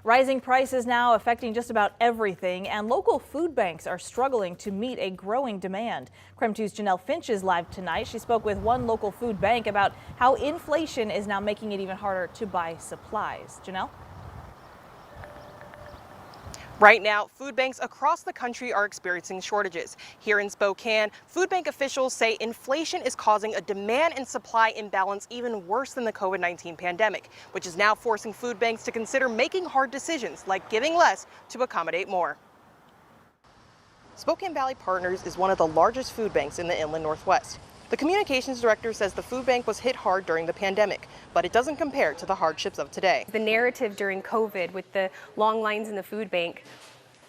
Rising prices now affecting just about everything, and local food banks are struggling to meet a growing demand. KREM 2's Janelle Finch is live tonight. She spoke with one local food bank about how inflation is now making it even harder to buy supplies. Janelle? Right now, food banks across the country are experiencing shortages. Here in Spokane, food bank officials say inflation is causing a demand and supply imbalance even worse than the COVID-19 pandemic, which is now forcing food banks to consider making hard decisions like giving less to accommodate more. Spokane Valley Partners is one of the largest food banks in the Inland Northwest. The communications director says the food bank was hit hard during the pandemic, but it doesn't compare to the hardships of today. The narrative during COVID with the long lines in the food bank,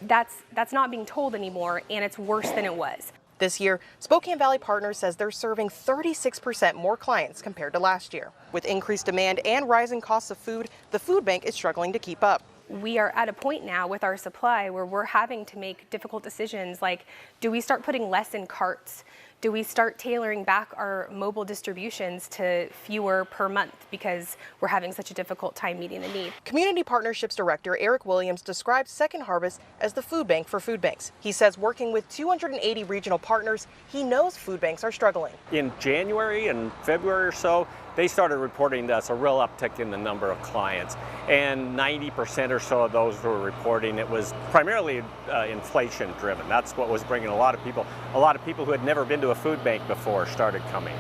that's not being told anymore, and it's worse than it was. This year, Spokane Valley Partners says they're serving 36% more clients compared to last year. With increased demand and rising costs of food, the food bank is struggling to keep up. We are at a point now with our supply where we're having to make difficult decisions like, do we start putting less in carts? Do we start tailoring back our mobile distributions to fewer per month because we're having such a difficult time meeting the need? Community Partnerships Director Eric Williams describes Second Harvest as the food bank for food banks. He says working with 280 regional partners, he knows food banks are struggling. In January and February or so, they started reporting to us a real uptick in the number of clients, and 90% or so of those were reporting it was primarily inflation driven. That's what was bringing a lot of people who had never been to a food bank before started coming.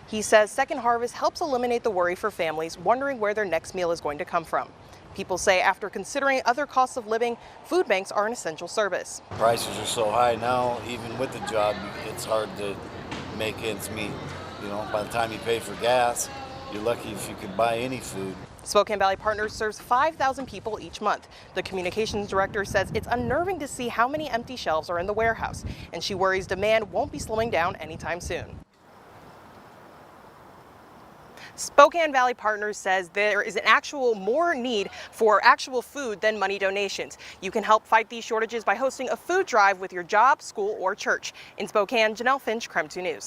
He says Second Harvest helps eliminate the worry for families wondering where their next meal is going to come from. People say after considering other costs of living, food banks are an essential service. Prices are so high now, even with the job, it's hard to make ends meet. You know, by the time you pay for gas, you're lucky if you can buy any food. Spokane Valley Partners serves 5,000 people each month. The communications director says it's unnerving to see how many empty shelves are in the warehouse, and she worries demand won't be slowing down anytime soon. Spokane Valley Partners says there is more need for actual food than money donations. You can help fight these shortages by hosting a food drive with your job, school, or church. In Spokane, Janelle Finch, KREM 2 News.